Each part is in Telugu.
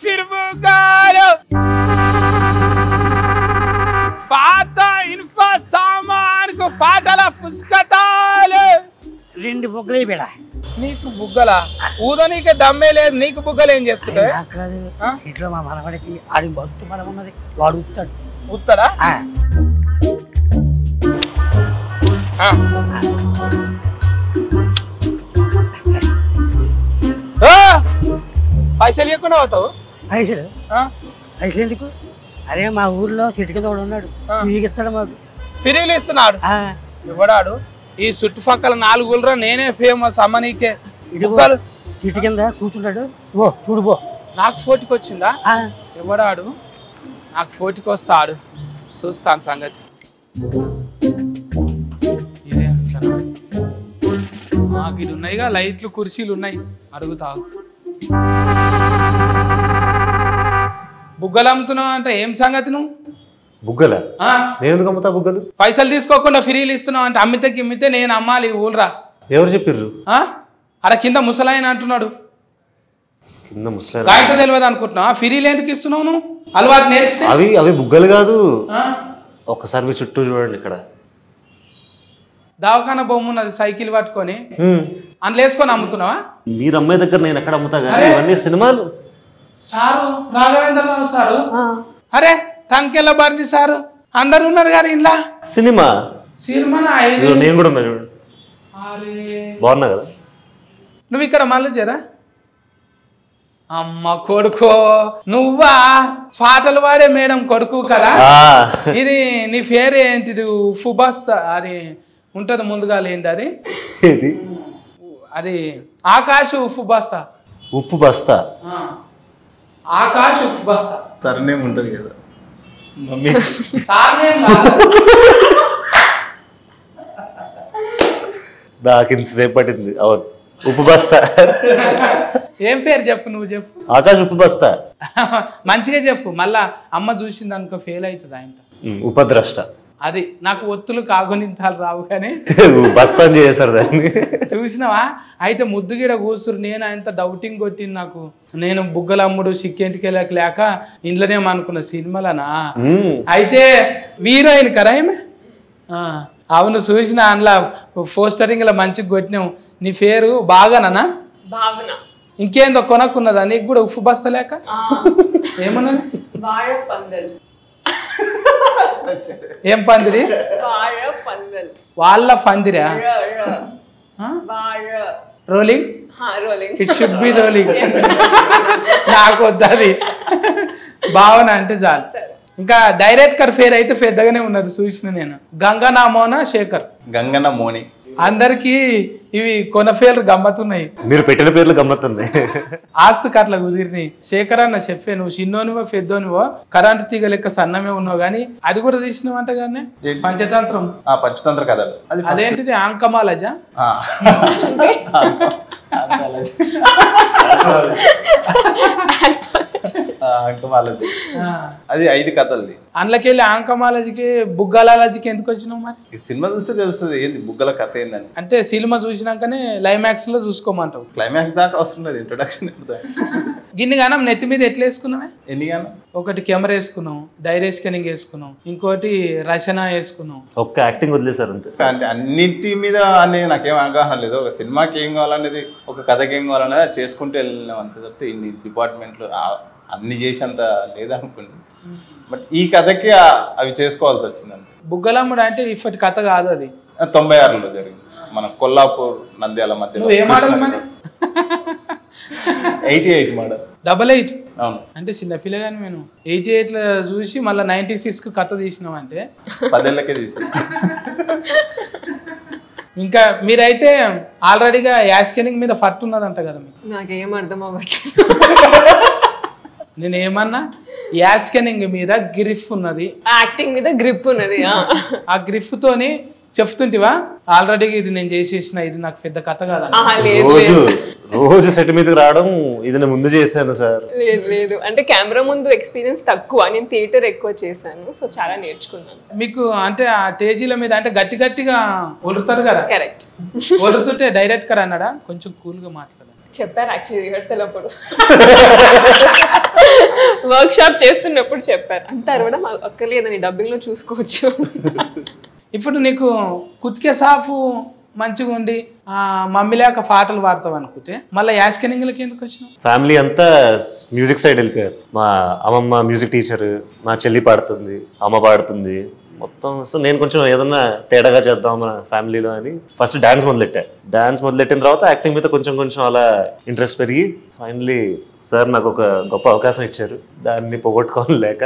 फिर बुगालो फाता इन्फा सामान को फाटला पुस्कताले రెండు బొగ్గలే బేడా నీకు బుగ్గలా ఊదనీకే దమ్మే లేదు నీకు బుగ్గలు ఏం చేసుకుంటావు కాదు ఇంట్లో మా మనవడికి అది భక్తు మనం ఉన్నది వాడు ఉత్తాడు ఉత్తరా పైసలు ఇవ్వకుండా పోతావు పైసలు పైసలు ఎందుకు అరే మా ఊర్లో సిటీ కింద వాడు ఉన్నాడు ఇస్తాడు మాకు ఫిరీలు ఇస్తున్నాడు ఇవ్వడాడు ఈ చుట్టుపక్కల 4 ఊళ్ళో నేనే ఫేమస్ అమ్మ నీకే సిటీ కింద కూర్చుంటాడు ఓ చూడు పో నాకు ఫోటోకి వచ్చిందా ఇవ్వడాడు నాకు ఫోటోకి వస్తాడు చూస్తాను సంగతి ఇదే మాకు ఇది ఉన్నాయిగా లైట్లు కుర్చీలు ఉన్నాయి అడుగుతావు బుగ్గలు అమ్ముతున్నావు అంటే ఏం సంగతి నువ్వు బుగ్గలా నేను ఎందుకు అమ్ముతా బుగ్గలు పైసలు తీసుకోకుండా ఫ్రీలు ఇస్తున్నావు అంటే అమ్మితే నేను అమ్మాలి ఊళ్ళరా ఎవరు చెప్పిర్రు అరే కింద ముసలాయన అంటున్నాడు కింద ముసలాయన గాయట తెలియదు అనుకుంటున్నావా ఫ్రీలు ఎందుకు ఇస్తున్నావు నువ్వు అలవాటు నేర్పితే అవి బుగ్గలు కాదు ఒక్కసారి మీ చుట్టూ చూడండి ఇక్కడ దవాఖాన బొమ్మ ఉన్నది సైకిల్ పట్టుకొని అందులో వేసుకొని అమ్ముతున్నావా మీరు అమ్మాయి దగ్గర నేను ఎక్కడ అమ్ముతా కానీ ఇవన్నీ సినిమాలు సారు రాఘవేంద్రరావు సారు అరే తనకెళ్ళ బారింది సారు అందరు ఉన్నారు కానీ ఇంట్లో సినిమా నేను కూడా ఉన్నా చూడండి బాగున్నా కదా నువ్వు ఇక్కడ మళ్ళీ చేరా అమ్మ కొడుకో నువ్వా పాటలు వాడే మేడం కొడుకు కదా ఇది నీ పేరు ఏంటిది ఫుబస్తా అది ఉంటది ముందుగా లేనిది అది అది ఆకాశ్ ఉప్పు బస్తా ఉప్పు బస్తా ఆకాశ్ ఉప్పు బస్తా సర్నేమ్ ఉంటది కదా మమ్మీ నాకు ఇంతసేపు పట్టింది అవును ఉప్పు బస్తా ఏం పేరు చెప్పు నువ్వు చెప్పు ఆకాశ్ ఉప్పు బస్తా మంచిగా చెప్పు మళ్ళా అమ్మ చూసింది అనుకో ఫెయిల్ అవుతుంది ఆయన ఉపద్రష్ట అది నాకు ఒత్తులు కాగునింతాలు రావు కానీ బస్తా చేశారు దాన్ని చూసినావా అయితే ముద్దుగిడ కూర్చురు నేను ఆయనతో డౌటింగ్ కొట్టింది నాకు నేను బుగ్గలమ్ముడు సిక్కేంటికి లేక ఇంట్లోనే అనుకున్న సినిమాలనా అయితే హీరోయిన్ కదా ఏమే అవును చూసిన అందులో పోస్టరింగ్ లా మంచిగా కొట్టినావు నీ పేరు బాగానా ఇంకేందో కొనక్కున్నదా నీకు కూడా ఉప్పు బస్తా లేక ఏమన్నది ఏం పందిరి వాళ్ళ పందిరా rolling it should be rolling నాకు వద్దు భావన అంటే చాలు ఇంకా డైరెక్టర్ పేరు అయితే పెద్దగానే ఉన్నది చూసిన నేను గంగనా మోనా శేఖర్ గంగన మోని అందరికి ఇవి కొన పేర్లు గమ్మతున్నాయి మీరు పెట్టిన పేర్లు గమ్మతున్నాయి ఆస్తుకు అట్లా కుదిరినాయి శేఖర్ అన్న చెప్పే నువ్వు చిన్నోనివో పెద్దోనివో కరెంటు తీగ లెక్క సన్నమే ఉన్నావు గానీ అది కూడా తీసినావు అంట కానీ పంచతంత్రం పంచతంత్ర కథలు అదేంటిది ఆంకమాలజా అది 5 కథలది అందులోకెళ్ళి ఆంకమాలజీకి బుగ్గలాలజీకి ఎందుకు వచ్చినావు మరి సినిమా చూస్తే తెలుస్తుంది ఏంది బుగ్గల కథ ఏందని అంటే సినిమా చూసినాకనే క్లైమాక్స్ లో చూసుకోమంటావు క్లైమాక్స్ దాకా అవసరం లేదు ఇంట్రొడక్షన్ గిన్ని గానం నెత్తి మీద ఎట్లా వేసుకున్నావే ఎన్ని గానం ఒకటి కెమెరా వేసుకున్నావు డైరీ స్కానింగ్ వేసుకున్నావు ఇంకోటి రచన వేసుకున్నావు ఒక్క యాక్టింగ్ వదిలేసారు అంటే అన్నింటి మీద అనేది నాకేం అవగాహన లేదు ఒక సినిమాకి ఏం కావాలనేది ఒక కథకి ఏం కావాలనేది చేసుకుంటూ వెళ్ళినాం అంతే తప్పితే ఇన్ని డిపార్ట్మెంట్లు అన్ని చేసేంత లేదనుకోండి బట్ ఈ కథకి అవి చేసుకోవాల్సి వచ్చింది అంతే బుగ్గలమ్ముడు అంటే ఇప్పటి కథ కాదు అది 96లో జరిగింది మన కొల్లాపూర్ నంద్యాల మధ్యలో ఏ మోడల్ మరి 88 మోడల్ 88 అవును అంటే చిన్న పిల్లగాని నేను 88 లో చూసి మళ్ళీ 96 కు కథ తీసినావు అంటే 10 ఏళ్ళకే తీసేసి ఇంకా మీరైతే ఆల్రెడీగా యాస్కెనింగ్ మీద ఫట్ ఉన్నదంట కదా మీకు నాకేం అర్థం అవ్వట్లేదు నేను ఏమన్నా యాస్కెనింగ్ మీద గ్రిఫ్ ఉన్నది యాక్టింగ్ మీద గ్రిప్ ఉన్నది ఆ గ్రిఫ్ తోని చెప్తుంటివా ఆల్రెడీ ఇది నేను చేసేసిన ఇది నాకు పెద్ద కథ కాదు రోజు సెట్ మీదకి రావడం ఇది నేను ముందు చేశాను సార్ లేదు అంటే కెమెరా ముందు ఎక్స్పీరియన్స్ తక్కువ నేను థియేటర్ ఎక్కువ చేశాను సో చాలా నేర్చుకున్నాను మీకు అంటే ఆ స్టేజీల మీద అంటే గట్టిగా ఒలుతారు కదా కరెక్ట్ ఒలుతుంటే డైరెక్టర్ అన్నాడా కొంచెం కూల్ గా మాట్లాడాలి చెప్పారు యాక్చువల్లీ రిహర్సల్ అప్పుడు వర్క్ షాప్ చేస్తున్నప్పుడు చెప్పారు అంత అరవడం అక్కర్లేదని డబ్బింగ్ లో చూసుకోవచ్చు. ఇప్పుడు నీకు కుతికే సాఫు మంచిగా ఉండి మమ్మీ లేక పాటలు పాడతావు అనుకుంటే మళ్ళీ యాస్కెనింగ్లకి ఎందుకు వచ్చినావు? ఫ్యామిలీ అంతా మ్యూజిక్ సైడ్ వెళ్ళిపోయారు. మా అమ్మమ్మ మ్యూజిక్ టీచర్, మా చెల్లి పాడుతుంది, అమ్మ పాడుతుంది మొత్తం. సో నేను కొంచెం ఏదన్నా తేడాగా చేద్దాం మన ఫ్యామిలీలో అని ఫస్ట్ డాన్స్ మొదలెట్టిన తర్వాత యాక్టింగ్ మీద కొంచెం కొంచెం అలా ఇంట్రెస్ట్ పెరిగి ఫైనలీ సార్ నాకు ఒక గొప్ప అవకాశం ఇచ్చారు, దాన్ని పోగొట్టుకోని లేక.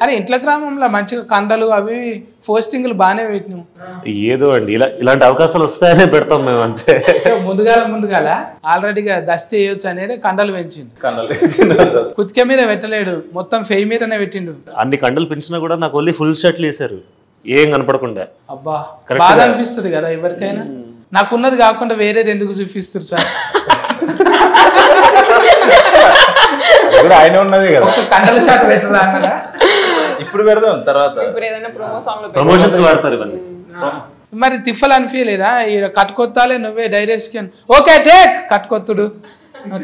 అరే ఇంట్లో గ్రామంలో మంచిగా కండలు అవి పోస్టింగ్లు బాగానే పెట్టినావు. ఏదో అండి ఇలాంటి అవకాశాలు వస్తాయనే పెడతాం మేము అంతే. ముందుగాల ఆల్రెడీగా దస్తి వేయొచ్చు అనేది కండలు పెంచిండు. కుతికే మీద పెట్టలేడు, మొత్తం ఫెయి మీదనే పెట్టిండు. అన్ని కండలు పెంచినా కూడా నాకు ఓన్లీ ఫుల్ షర్ట్లు వేసారు, ఏం కనపడకుండా. అబ్బా బాధ అనిపిస్తుంది కదా ఎవరికైనా. నాకున్నది కాకుండా వేరేది ఎందుకు చూపిస్తారు సార్? ఆయన ఉన్నది కదా, కండల షాట్ పెట్టరా అన్నదా? ఇప్పుడు పెడదాం తర్వాత ప్రమోషన్స్ వాడతారు ఇవన్నీ. మరి తిఫల్ అనిపించలేదా? కట్టుకొత్తాలే నువ్వే డైరెక్షన్ ఓకే టేక్ కట్టుకొత్తుడు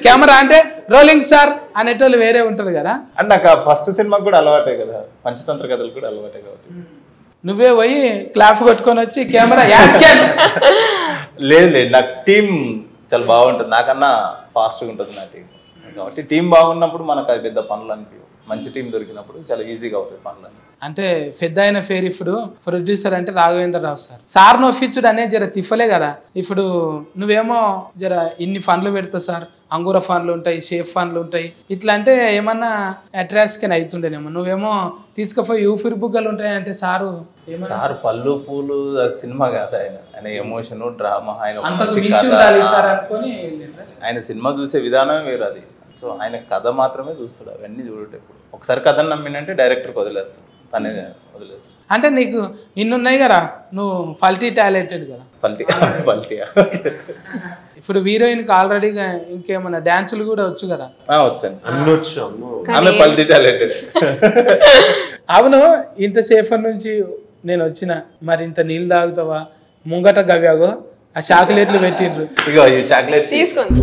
కెమెరా అంటే రోలింగ్ సార్ అనేటోళ్ళు వేరే ఉంటారు కదా. అంటే నాకు ఫస్ట్ సినిమాకి కూడా అలవాటే కదా, పంచతంత్ర కథలు కూడా అలవాటే కాబట్టి నువ్వే పోయి క్లాప్ కొట్టుకొని వచ్చి కెమెరా లేదు నాకు టీం చాలా బాగుంటుంది, నాకన్నా ఫాస్ట్గా ఉంటుంది నా టీం. కాబట్టి టీం బాగున్నప్పుడు మనకు అది పెద్ద పనులు అనిపించవు, మంచి టీం దొరికినప్పుడు చాలా ఈజీగా అవుతాయి పనులు. అంటే పెద్ద అయిన పేరు ఇప్పుడు ప్రొడ్యూసర్ అంటే రాఘవేంద్రరావు సార్ నొప్పించుడు అనేది జర తిఫలే కదా. ఇప్పుడు నువ్వేమో జర ఇన్ని ఫండ్లు పెడతావు సార్, అంగూర ఫండ్లు ఉంటాయి, షేఫ్ ఫండ్లు ఉంటాయి, ఇట్లా అంటే ఏమన్నా అట్రాక్షన్ అవుతుండేనేమో. నువ్వేమో తీసుకుపోయి యూఫిర్ బుగ్గలు ఉంటాయి అంటే సారు పళ్ళు పూలు సినిమా కాదు, ఆయన ఎమోషన్ డ్రామా, ఆయన సినిమా చూసే విధానం వేరు అది. సో ఆయన కథ మాత్రమే చూస్తాడు, అవన్నీ చూడేటప్పుడు ఒకసారి కథను నమ్మినంటే డైరెక్టర్కి వదిలేస్తాడు, తనే వదిలేస్తాడు. అంటే నీకు ఇన్నున్నాయి కదా, నువ్వు ఫల్టీ టాలెంటెడ్ కదా. పల్టీయా ఇప్పుడు హీరోయిన్కి ఆల్రెడీగా ఇంకేమన్నా డాన్సులు కూడా వచ్చు కదా? వచ్చండి, అన్ని వచ్చు. ఆమె పల్టీ టాలెంటెడ్. అవును, ఇంతసేపటి నుంచి నేను వచ్చిన మరి ఇంత నీళ్ళు తాగుతావా? ముంగట గవ్యాగో ఆ చాక్లెట్లు పెట్టిండ్రు, ఇగో ఈ చాక్లెట్స్ తీసుకోండి.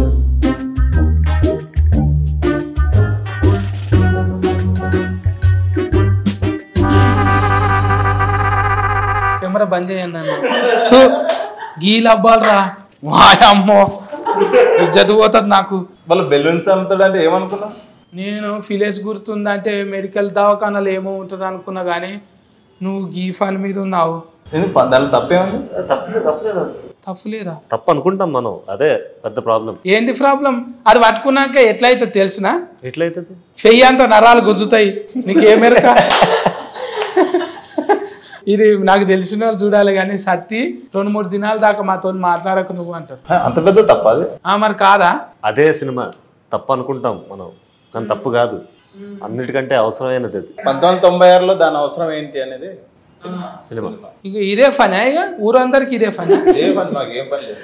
కెమెరా బంద్ చేయండి అన్న. గీలు అవ్వాలరా అమ్మో, ఇజ్జత్ పోతుంది నాకు. వాళ్ళు బెలూన్స్ అమ్ముతాడంటే ఏమనుకున్నా నేను ఫిలేజ్ గుర్తుందంటే మెడికల్ దవాఖానాలు ఏమో ఉంటుంది అనుకున్నా, కానీ నువ్వు గీ ఫన్ మీద ఉన్నావు. దాని తప్పేముంది? తప్పులేరా? తప్పు అనుకుంటాం మనం, అదే పెద్ద ప్రాబ్లం. ఏంది ప్రాబ్లం? అది పట్టుకున్నాక ఎట్లయితే తెలుసునా? ఎట్లయితుంది? చెయ్యి అంతా నరాలు గుజ్జుతాయి, నీకేమెరక? ఇది నాకు తెలిసిన వాళ్ళు చూడాలి, కానీ సత్తి 2-3 దినాల దాకా మాతో మాట్లాడకు నువ్వు అంటారు. అంత పెద్ద తప్ప అది? మరి కాదా? అదే సినిమా తప్పు అనుకుంటాం మనం, కానీ తప్పు కాదు, అన్నిటికంటే అవసరమైనది అది. 1996లో దాని అవసరం ఏంటి అనేది సినిమా. ఇక ఇదే ఫనా? ఇక ఊరందరికి ఇదే ఫనా? మాకేం పని లేదు.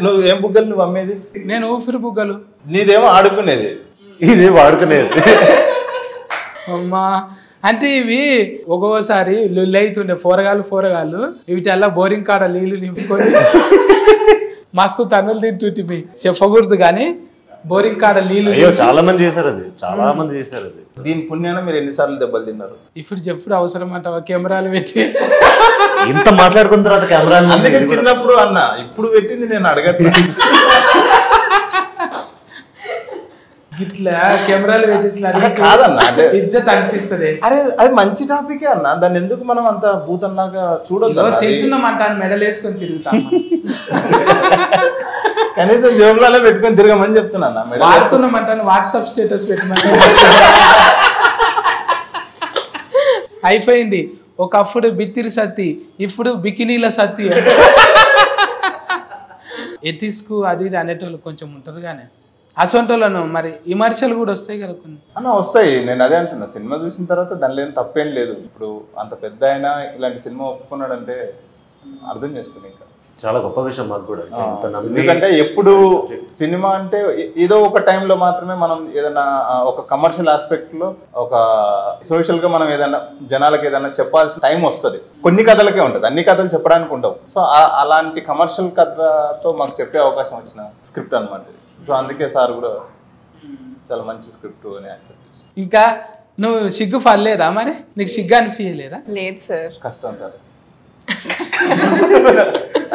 నువ్వు ఏం బుగ్గలు నువ్వు అమ్మేది? నేను ఊపిరి బుగ్గలు. నీదేమో ఆడుకునేది, ఇది వాడుకునేది. అమ్మా అంటే ఇవి ఒక్కోసారి లొల్లి అవుతుండే పోరగాళ్ళు వీటల్లా బోరింగ్ కాడ నీళ్లు నింపుకొని మస్తు తన్నులు తింటుంటివి, చెప్పకూడదు కానీ బోరింగ్ కాడ నీళ్లు. చాలా మంది చేశారు అది, చాలా మంది చేశారు అది. దీని పుణ్యాన మీరు ఎన్నిసార్లు దెబ్బలు తిన్నారు? ఇప్పుడు చెప్పుడు అవసరం అంటావా? కెమెరాలు పెట్టి ఇంత మాట్లాడుకున్న తర్వాత కెమెరా. అందుకే చిన్నప్పుడు అన్న, ఇప్పుడు పెట్టింది నేను అడగట్లేదు. ఇట్లా కెమెరాలు పెట్టి కాదన్న, ఇజ్జత్ అనిపిస్తుంది. అరే అది మంచి టాపికే అన్న, దాన్ని ఎందుకు మనం అంత భూతంలాగా చూడొద్దు? తింటున్నామంట మెడల్ వేసుకొని తిరుగుతాం, కనీసం జోబులలో పెట్టుకొని తిరగమని చెప్తున్నా. వాడుతున్నామంట వాట్సాప్ స్టేటస్ పెట్టమని. అయిపోయింది. ఒకప్పుడు బిత్తిరి సత్తి, ఇప్పుడు బికినీల సత్తి. ఎథిక్స్కు అది ఇది అనేటోళ్ళు కొంచెం ఉంటారు, కానీ అసొంటోళ్ళను మరి విమర్శలు కూడా వస్తాయి కదా కొన్ని అన్న. వస్తాయి, నేను అదే అంటున్నా. సినిమా చూసిన తర్వాత దానిలో ఏం తప్పేం లేదు. ఇప్పుడు అంత పెద్ద అయినా ఇలాంటి సినిమా ఒప్పుకున్నాడంటే అర్థం చేసుకుని ఇంకా చాలా గొప్ప విషయం మాకు కూడా. ఇంత నమ్మి ఎందుకంటే ఎప్పుడు సినిమా అంటే ఏదో ఒక టైంలో మాత్రమే మనం ఏదైనా ఒక కమర్షియల్ ఆస్పెక్ట్ లో ఒక సోషల్ గా మనం ఏదైనా జనాలకు ఏదైనా చెప్పాల్సిన టైం వస్తుంది. కొన్ని కథలకే ఉంటుంది, అన్ని కథలు చెప్పడానికి ఉండవు. సో అలాంటి కమర్షియల్ కథతో మాకు చెప్పే అవకాశం వచ్చిన స్క్రిప్ట్ అనమాట. సో అందుకే సార్ కూడా చాలా మంచి స్క్రిప్ట్ అని యాక్సెప్ట్ చేసి. ఇంకా నువ్వు సిగ్గు పడలేదా మరి? నీకు సిగ్గు అనిపించలేదా? లేదు సార్. కష్టం సార్,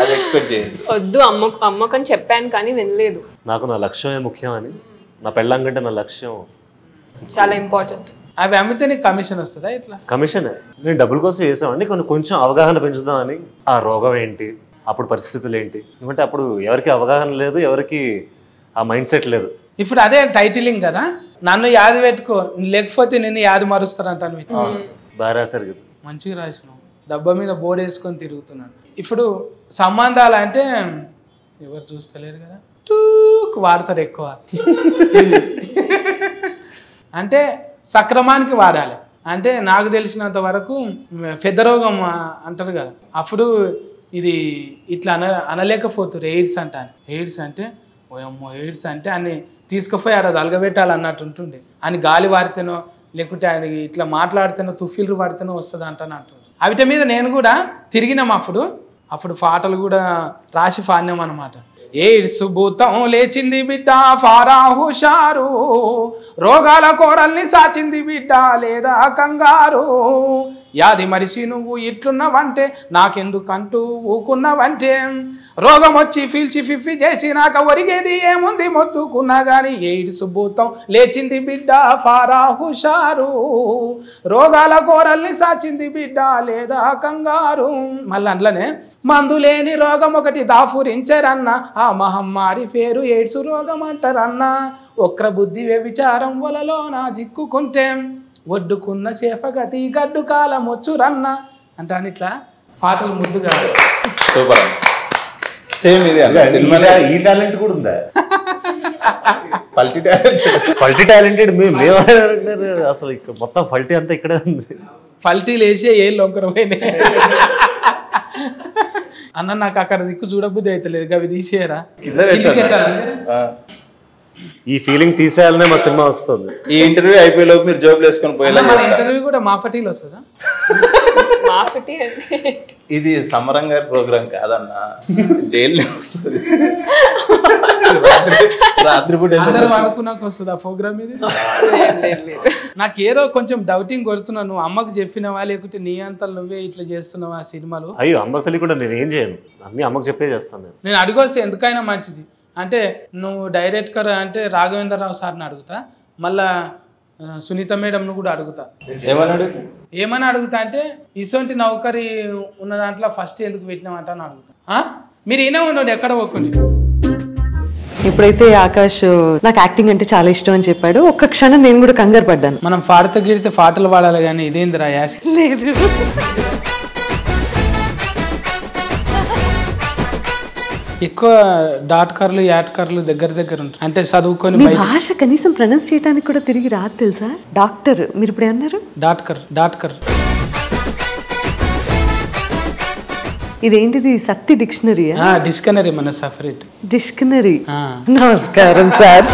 అది ఎక్స్పెక్ట్ చేయండి. వద్దు అమ్మకని చెప్పాను కానీ వినలేదు. నాకు నా లక్ష్యమే ముఖ్యం అని, నా పెళ్ళాం కంటే నా లక్ష్యం చాలా ఇంపార్టెంట్. అవి అమ్మితే నీకు కమిషన్ వస్తుందా? ఇట్లా కమిషన్ నేను డబ్బుల కోసం చేసామండి. కొంచెం అవగాహన పెంచుదామని. ఆ రోగం ఏంటి, అప్పుడు పరిస్థితులు ఏంటి, ఎందుకంటే అప్పుడు ఎవరికి అవగాహన లేదు, ఎవరికి ఆ మైండ్ సెట్ లేదు. ఇప్పుడు అదే టైటిలింగ్ కదా, నన్ను యాది పెట్టుకో లేకపోతే నిన్ను యాది మరుస్తారంటాను. బాగా రాశారు కదా, మంచిగా రాసినావు. డబ్బా మీద బోర్డు వేసుకొని తిరుగుతున్నాను. ఇప్పుడు సంబంధాలు అంటే ఎవరు చూస్తలేరు కదా, టూక్ వాడతారు ఎక్కువ. అంటే సక్రమానికి వాడాలి. అంటే నాకు తెలిసినంత వరకు పెద్ద రోగం అంటారు కదా, అప్పుడు ఇది ఇట్లా అనలేకపోతున్నారు. ఎయిడ్స్ అంటాను. ఎయిడ్స్ అంటే ఓయమ్మో, ఎయిడ్స్ అంటే అని తీసుకుపోయి ఆడ అలగబెట్టాలి అన్నట్టు ఉంటుండే. అని గాలి వాడితేనో లేకుంటే ఆయన ఇట్లా మాట్లాడితేనో తుఫిల్లు పడితేనో వస్తుంది అంటాను అంటుంది. అవిటి మీద నేను కూడా తిరిగినాం. అప్పుడు పాటలు కూడా రాసి పాడినాం అనమాట. ఎయిడ్స్ భూతం లేచింది బిడ్డ ఫారా హుషారు, రోగాల కోరల్ని సాచింది బిడ్డ లేదా కంగారు, యాది మరిసి నువ్వు ఇట్లున్నావంటే నాకెందుకంటూ ఊకున్నావంటే, రోగం వచ్చి ఫీల్చి ఫిఫ్ఫి చేసి నాకు ఒరిగేది ఏముంది మొత్తుకున్నా గాని, ఎయిడ్స్ భూతం లేచింది బిడ్డ ఫారా హుషారు, రోగాల కోరల్ని సాచింది బిడ్డ లేదా కంగారు. మళ్ళీ అందులోనే మందులేని రోగం ఒకటి దాఫురించరన్న, ఆ మహమ్మారి పేరు ఎయిడ్స్ రోగం అంటారన్న, ఒక్ర బుద్ధి వ్యభిచారం వలలో నా జిక్కుకుంటే, ఒడ్డుకున్న చేపగతి గడ్డు కాలం వచ్చురన్న అంటాను. ఇట్లా పాటలు ముద్దుగా. సూపర్. సేమ్ ఇది ఈ టాలెంట్ కూడా ఉందా? ఫల్టీ టాలెంటెడ్ అసలు మొత్తం ఫల్టీ అంతా ఇక్కడే ఉంది. ఫల్టీలు వేసే ఏ లొంకరపోయినాయి అన్న. నాకు అక్కడ దిక్కు చూడబుద్ధి అవుతలేదు, అవి తీసేయరా. ఈ ఫీలింగ్ తీసేయాలనే మా సినిమా వస్తుంది. ఈ ఇంటర్వ్యూ అయిపోయేలోపు మీరు జోబులు వేసుకొని పోయేలా. ఇంటర్వ్యూ కూడా మాఫటీలు వస్తుందా? మాఫటీ అంటే ఇది సమరం గారి ప్రోగ్రామ్ కాదన్నా, డైలీ వస్తుంది. రాత్రిపూట అందరూ అనుకున్నాక వస్తుంది ఆ ప్రోగ్రామ్ ఇది. నాకు ఏదో కొంచెం డౌటింగ్ కొడుతున్నా, నువ్వు అమ్మకు చెప్పినవా లేకపోతే నీ అంతలు నువ్వే ఇట్లా చేస్తున్నావా సినిమాలు? అయ్యో, అమ్మకు తెలియకుండా నేను ఏం చేయను, అన్ని అమ్మకు చెప్పే చేస్తాను. నేను అడిగొస్తే ఎందుకైనా మంచిది. అంటే నువ్వు డైరెక్టర్ అంటే రాఘవేంద్రరావు సార్ని అడుగుతా, మళ్ళా సునీత మేడంను కూడా అడుగుతా. ఏమని అడుగుతా అంటే ఇసొంటి నౌకరీ ఉన్న దాంట్లో ఫస్ట్ ఎందుకు పెట్టినామంట అని అడుగుతా. మీరు ఈయన ఉన్నాడు ఎక్కడ ఒక్కని. ఎప్పుడైతే ఆకాష్ నాకు యాక్టింగ్ అంటే చాలా ఇష్టం అని చెప్పాడు, ఒక్క క్షణం నేను కూడా కంగారు పడ్డాను. మనం పాడితే గిడితే పాటలు పాడాలి కానీ ఇదేందిరా యాష్. లేదు, ఎక్కువ డాట్కర్లు యాట్కర్లు దగ్గర ఉంటాయి. అంటే చదువుకొని భాష కనీసం ప్రొనౌన్స్ చేయడానికి కూడా తిరిగి రాదు తెలుసా. డాక్టర్ మీరు ఇప్పుడు అన్నారు డాట్కర్. ఇదేంటిది సత్తి డిక్షనరీ? డిక్షనరీ మన సపరేట్ డిక్షనరీ. నమస్కారం సార్.